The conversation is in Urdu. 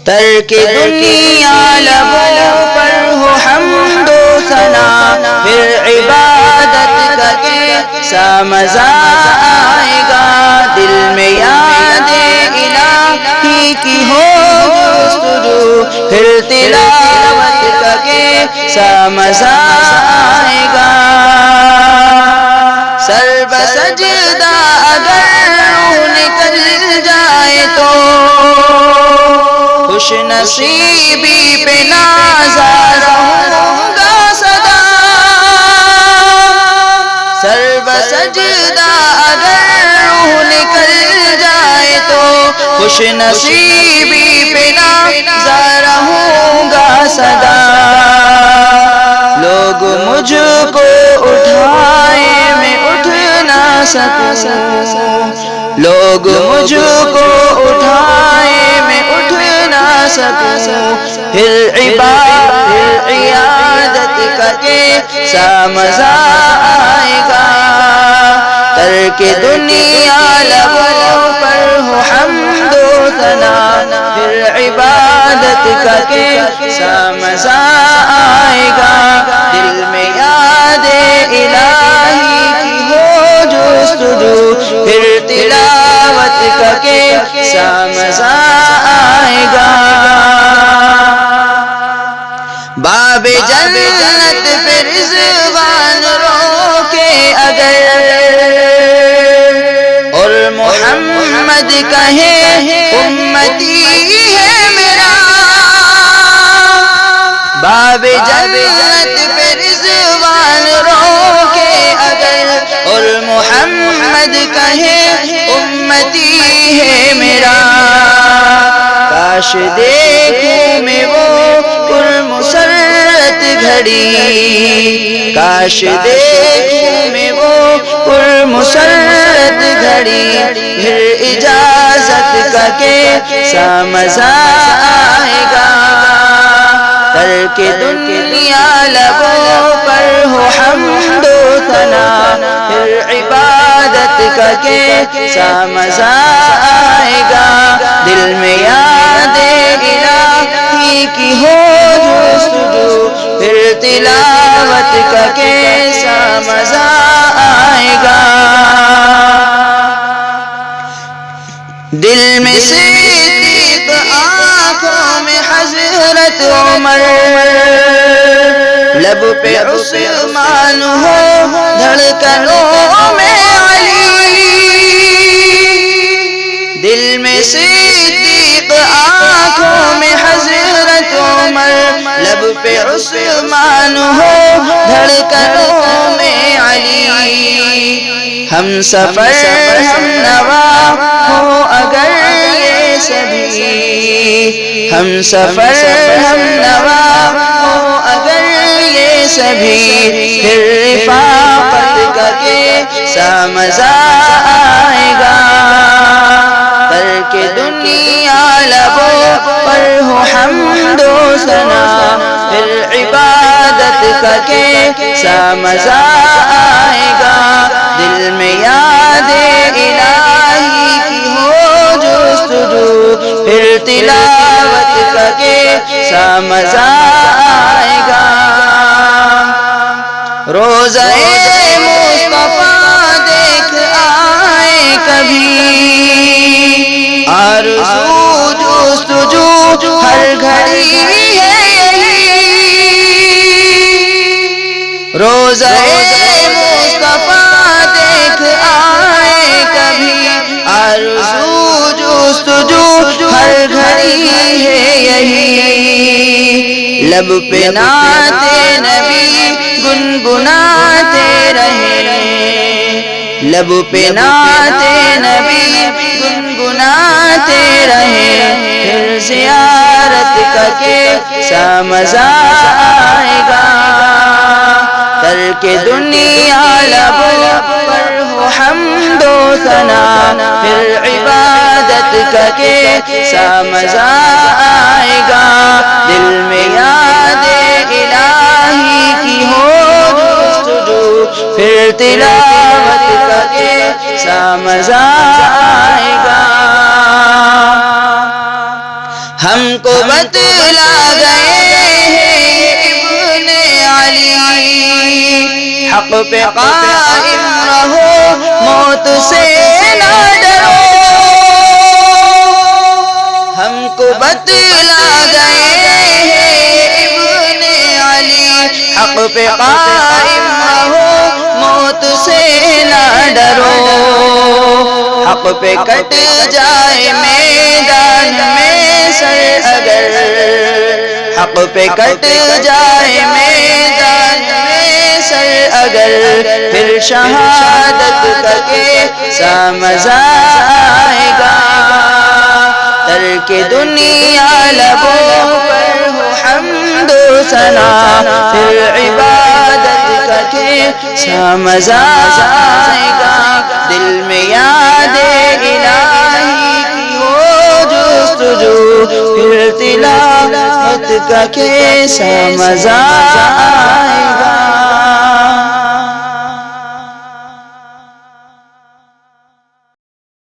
ترک دنیا لبوں پر ہو حمد و ثنا، پھر عبادت کا کیسا مزہ آئے گا، دل میں یاد الہی کی ہو جستجو، پھر تلاوت کا کیسا مزہ آئے گا، سر بسجدہ اگر روح نکل جائے تو خوش نصیبی پہ نازا رہوں گا سدا، سر بسجدہ اگر روح نکل جائے تو خوش نصیبی پہ نازا رہوں گا سدا، لوگ مجھ کو اٹھائے میں اٹھ نہ سکوں، لوگ مجھ کو اٹھائے میں اٹھ نہ سکوں، پھر عیادت کا کیسا مزہ آئے گا، ترک دنیا لبوں پر ہو حمد و ثنا، پھر عبادت کا کیسا مزہ آئے گا، دل میں یاد الہی کی ہو جستجو، پھر تلاوت کا کیسا مزہ آئے گا، باب جنت پہ رضوان روکے اگر اور محمد کہے امتی ہے میرا، باب جنت پہ رضوان روکے اگر اور محمد کہے امتی ہے میرا، کاش دیکھوں میں وہ پرمسرت گھڑی، کاش دیکھوں میں وہ پرمسرت گھڑی، پھر اجازت کا کیسا مزہ آئے گا، ترک دنیا لبوں پر ہو حمد و ثنا، پھر عبادت کا کیسا مزہ آئے گا، دل میں یاد الہی کی ہو جستجو، پھر تلاوت کا کیسا مزہ آئے گا، دل میں صدیق آنکھوں میں حضرت عمر، لب پہ عثمان ہو دھڑکنوں میں علی، دل میں صدیق آنکھوں میں حضرت عمر، لب پہ عثمان ہو دھڑکنوں میں علی، ہم سفر ہم نوا ہو اگر یہ سبھی، ہم سفر ہم نوا ہو اگر یہ سبھی، پھر رفاقت کا کیسا مزہ آئے گا، ترک دنیا لبوں پر ہو حمد و ثنا، پھر عبادت کا کیسا مزہ آئے گا، دل میں یاد الہی کی ہو جستجو، پھر تلاوت کا کیسا مزہ آئے گا، روزہ مصطفیٰ دیکھ آئے کبھی، آرزو جستجو ہر گھڑی ہے یہی، روزہ مصطفیٰ دیکھ آئے کبھی، آرزو جستجو ہر گھڑی ہے یہی، لب پہ نعت نبی گنگناتے رہے، لب پہ نعت نبی گنگناتے رہے، پھر زیارت کا کیسا مزہ آئے گا، ترک دنیا لبوں پر ہو حمد و ثنا، پھر عبادت کا کیسا مزہ آئے گا، دل میں یاد الہی کی ہو جستجو، پھر تلاوت کا کیسا مزہ آئے گا، ہم کو بتلا گئے ہیں ابن علی، حق پہ قائم رہو موت سے نہ ڈرو، ہم کو بتلا گئے ہیں ابن علی، حق پہ قائم رہو موت سے نہ ڈرو، حق پہ کٹ جائے میدان میں سر اگر، حق پہ کٹ جائے میدان میں سر اگر، پھر شہادت کا کیسا مزہ آئے گا، ترک دنیا لبوں پر ہو حمد و ثنا، پھر عبادت کا کیسا مزہ آئے گا، دل میں یاد الہی کی ہو جستجو، پھر تلاوت کا کیسا مزہ آئے گا۔